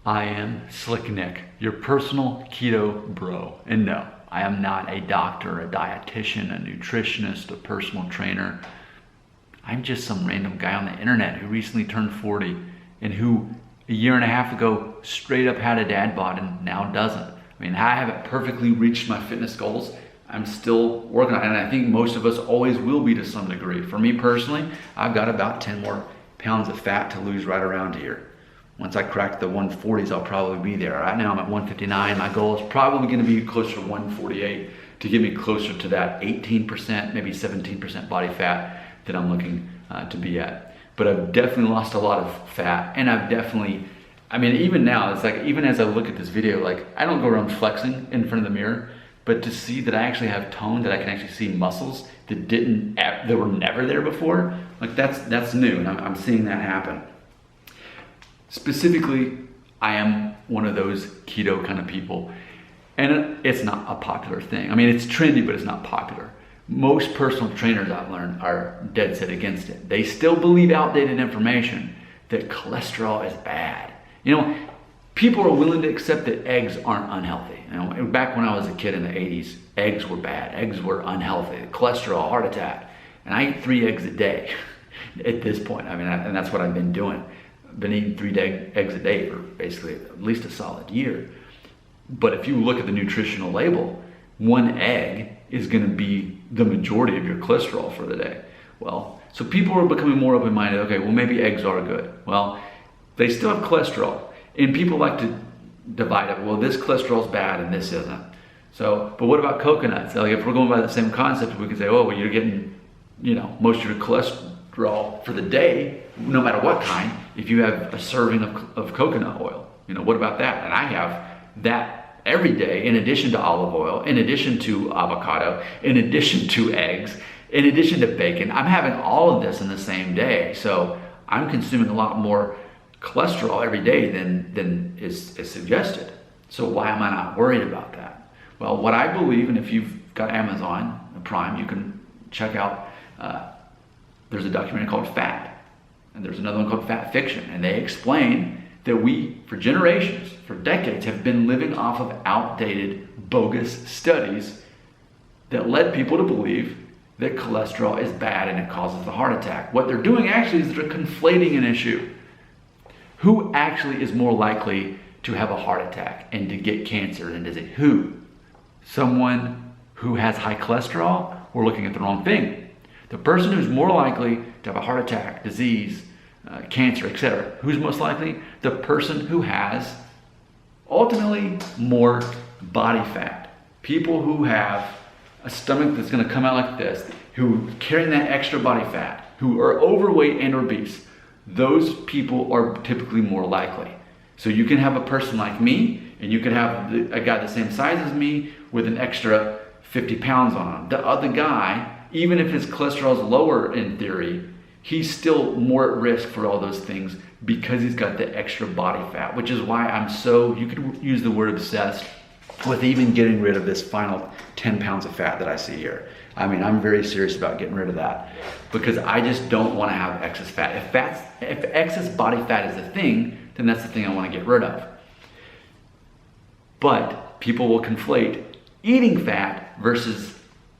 I am Slick Nick, your personal keto bro. And no, I am not a doctor, a dietitian, a nutritionist, a personal trainer. I'm just some random guy on the internet who recently turned 40 and who a year and a half ago straight up had a dad bod and now doesn't. I mean, I haven't perfectly reached my fitness goals. I'm still working on it, and I think most of us always will be to some degree. For me personally, I've got about 10 more pounds of fat to lose right around here. Once I crack the 140s, I'll probably be there. Right now I'm at 159. My goal is probably gonna be closer to 148 to get me closer to that 18%, maybe 17% body fat that I'm looking to be at. But I've definitely lost a lot of fat, and I've definitely, I mean, even now, it's like, even as I look at this video, like, I don't go around flexing in front of the mirror, but to see that I actually have tone, that I can actually see muscles that were never there before, like that's new, and I'm seeing that happen. Specifically, I am one of those keto kind of people, and it's not a popular thing. I mean, it's trendy, but it's not popular. Most personal trainers I've learned are dead set against it. They still believe outdated information that cholesterol is bad. You know, people are willing to accept that eggs aren't unhealthy. You know, back when I was a kid in the 80s, eggs were bad. Eggs were unhealthy. Cholesterol, heart attack. And I eat 3 eggs a day at this point. I mean, and that's what I've been doing. I've been eating 3 eggs a day for basically at least a solid year. But if you look at the nutritional label, 1 egg is going to be the majority of your cholesterol for the day. Well, so people are becoming more open-minded. Okay, well, maybe eggs are good. Well, they still have cholesterol. And people like to divide up, well, this cholesterol is bad and this isn't. So, but what about coconuts? Like, if we're going by the same concept, we can say, oh, well, you're getting, you know, most of your cholesterol for the day, no matter what kind, if you have a serving of coconut oil. You know, what about that? And I have that every day, in addition to olive oil, in addition to avocado, in addition to eggs, in addition to bacon. I'm having all of this in the same day. So I'm consuming a lot more cholesterol every day than is suggested. So why am I not worried about that? Well, what I believe, and if you've got Amazon Prime, you can check out, there's a documentary called Fat, and there's another one called Fat Fiction, and they explain that we, for generations, for decades, have been living off of outdated, bogus studies that led people to believe that cholesterol is bad and it causes the heart attack. What they're doing actually is they're conflating an issue. Who actually is more likely to have a heart attack and to get cancer? And is it who? Someone who has high cholesterol? We're looking at the wrong thing. The person who's more likely to have a heart attack, disease, cancer, etc. Who's most likely? The person who has ultimately more body fat. People who have a stomach that's going to come out like this, who are carrying that extra body fat, who are overweight and obese. Those people are typically more likely. So you can have a person like me, and you can have a guy the same size as me with an extra 50 pounds on him. The other guy, even if his cholesterol is lower in theory, he's still more at risk for all those things because he's got the extra body fat, which is why I'm so, you could use the word obsessed with even getting rid of this final 10 pounds of fat that I see here. I mean, I'm very serious about getting rid of that because I just don't want to have excess fat. If excess body fat is a thing, then that's the thing I want to get rid of. But people will conflate eating fat versus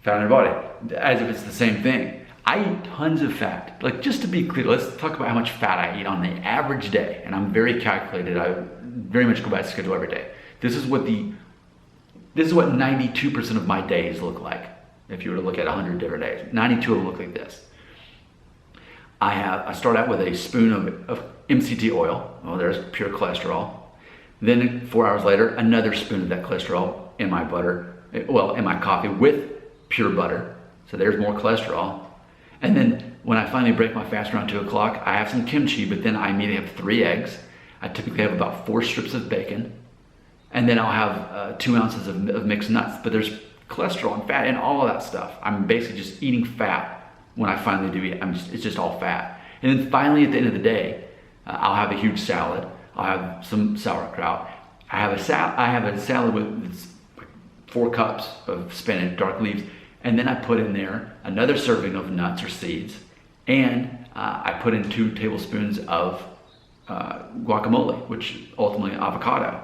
fat in your body as if it's the same thing. I eat tons of fat. Like, just to be clear, let's talk about how much fat I eat on the average day. And I'm very calculated. I very much go by schedule every day. This is what 92% of my days look like. If you were to look at 100 different days, 92 of them look like this. I start out with a spoon of MCT oil. Well, there's pure cholesterol. Then 4 hours later, another spoon of that cholesterol in my butter, well, in my coffee with pure butter. So there's more cholesterol. And then when I finally break my fast around 2 o'clock, I have some kimchi, but then I immediately have 3 eggs. I typically have about 4 strips of bacon. And then I'll have 2 ounces of mixed nuts, but there's cholesterol and fat and all of that stuff. I'm basically just eating fat when I finally do eat. It's just all fat. And then finally at the end of the day, I'll have a huge salad. I'll have some sauerkraut. I have a salad with 4 cups of spinach, dark leaves, and then I put in there another serving of nuts or seeds, and I put in 2 tablespoons of guacamole, which ultimately avocado.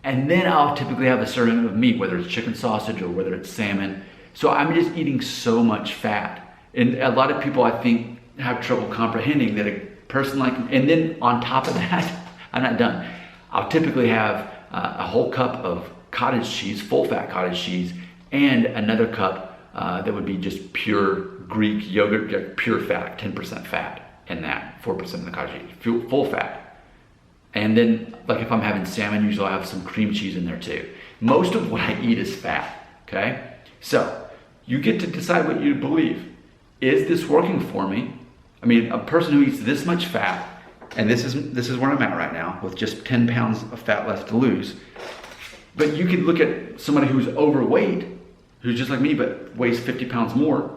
And then I'll typically have a serving of meat, whether it's chicken sausage or whether it's salmon. So I'm just eating so much fat. And a lot of people, I think, have trouble comprehending that a person like, and then on top of that, I'm not done. I'll typically have a whole cup of cottage cheese, full fat cottage cheese, and another cup that would be just pure Greek yogurt, pure fat, 10% fat in that, 4% of the cottage cheese, full fat. And then, like if I'm having salmon, usually I have some cream cheese in there too. Most of what I eat is fat, okay? So, you get to decide what you believe. Is this working for me? I mean, a person who eats this much fat, and this is where I'm at right now, with just 10 pounds of fat left to lose. But you could look at somebody who's overweight, who's just like me, but weighs 50 pounds more,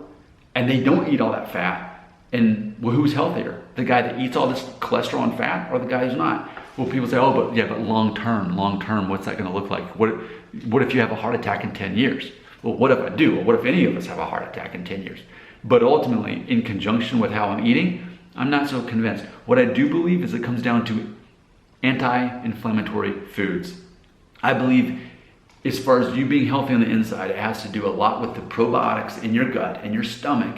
and they don't eat all that fat. And well, who's healthier? The guy that eats all this cholesterol and fat, or the guy who's not? Well, people say, oh, but long term, what's that going to look like? What if you have a heart attack in 10 years? Well, what if I do? Well, what if any of us have a heart attack in 10 years? But ultimately, in conjunction with how I'm eating, I'm not so convinced. What I do believe is it comes down to anti-inflammatory foods. I believe as far as you being healthy on the inside, it has to do a lot with the probiotics in your gut and your stomach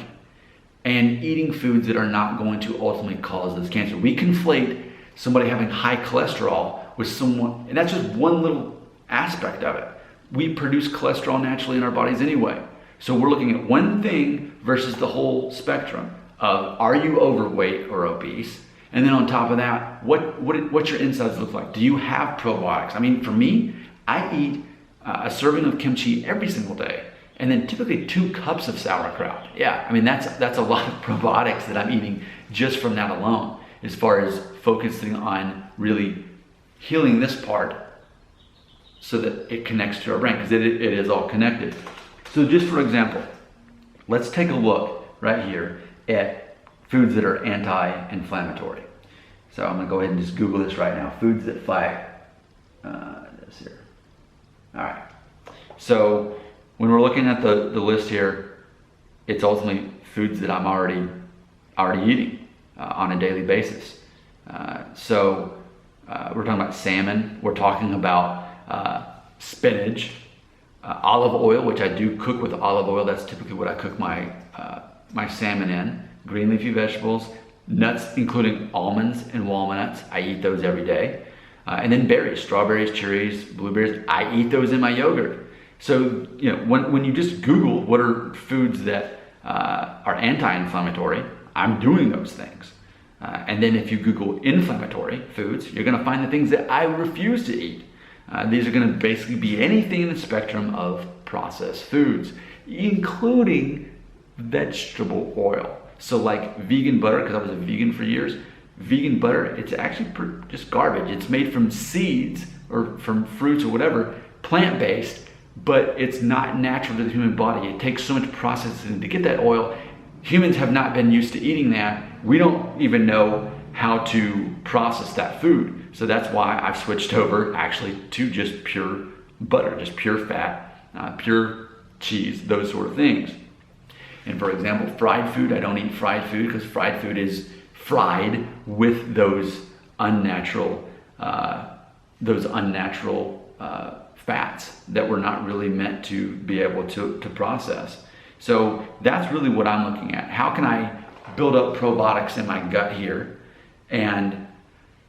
and eating foods that are not going to ultimately cause this cancer. We conflate somebody having high cholesterol with someone, and that's just one little aspect of it. We produce cholesterol naturally in our bodies anyway. So we're looking at one thing versus the whole spectrum of, are you overweight or obese? And then on top of that, what's your insides look like? Do you have probiotics? I mean, for me, I eat a serving of kimchi every single day, and then typically 2 cups of sauerkraut. Yeah, I mean, that's a lot of probiotics that I'm eating just from that alone, as far as focusing on really healing this part so that it connects to our brain, because it is all connected. So just for example, let's take a look right here at foods that are anti-inflammatory. So I'm gonna go ahead and just Google this right now. Foods that fight this here. All right. So when we're looking at the list here, it's ultimately foods that I'm already eating on a daily basis. So we're talking about salmon. We're talking about spinach, olive oil, which I do cook with olive oil. That's typically what I cook my salmon in. Green leafy vegetables, nuts, including almonds and walnuts. I eat those every day. And then berries, strawberries, cherries, blueberries. I eat those in my yogurt. So, you know, when you just Google what are foods that are anti-inflammatory, I'm doing those things. And then if you Google inflammatory foods, you're gonna find the things that I refuse to eat. These are gonna basically be anything in the spectrum of processed foods, including vegetable oil. So like vegan butter, because I was a vegan for years, vegan butter, it's actually just garbage. It's made from seeds or from fruits or whatever, plant-based, but it's not natural to the human body. It takes so much processing to get that oil. Humans have not been used to eating that. We don't even know how to process that food. So that's why I've switched over actually to just pure butter, just pure fat, pure cheese, those sort of things. And for example, fried food, I don't eat fried food because fried food is fried with those unnatural fats that we're not really meant to be able to process. So that's really what I'm looking at. How can I build up probiotics in my gut here? And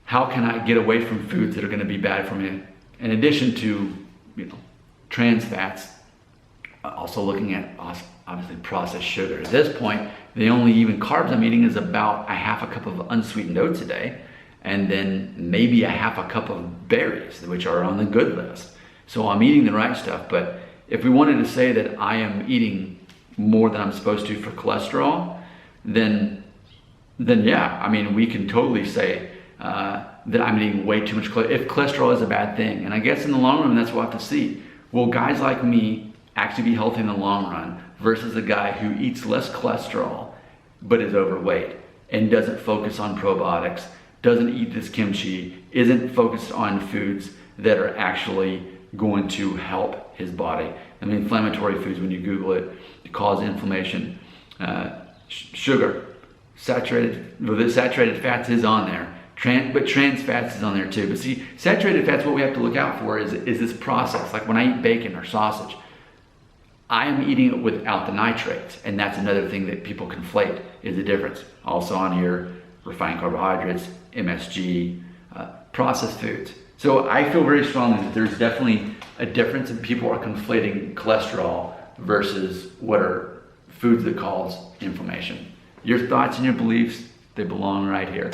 how can I get away from foods that are going to be bad for me? In addition to, trans fats, also looking at obviously processed sugar. At this point, the only even carbs I'm eating is about a half a cup of unsweetened oats a day, and then maybe a half a cup of berries, which are on the good list. So I'm eating the right stuff. But if we wanted to say that I am eating more than I'm supposed to for cholesterol, then yeah, I mean, we can totally say that I'm eating way too much cholesterol, if cholesterol is a bad thing. And I guess in the long run, that's what we'll have to see. Will guys like me actually be healthy in the long run versus a guy who eats less cholesterol but is overweight and doesn't focus on probiotics, doesn't eat this kimchi, isn't focused on foods that are actually going to help his body? I mean, inflammatory foods, when you Google it, cause inflammation. Sugar, saturated fats is on there. But trans fats is on there too. But see, saturated fats, what we have to look out for is this process. Like when I eat bacon or sausage, I am eating it without the nitrates. And that's another thing that people conflate, is the difference. Also on here, refined carbohydrates, MSG, processed foods. So I feel very strongly that there's definitely a difference, and people are conflating cholesterol versus what are foods that cause inflammation. Your thoughts and your beliefs, they belong right here.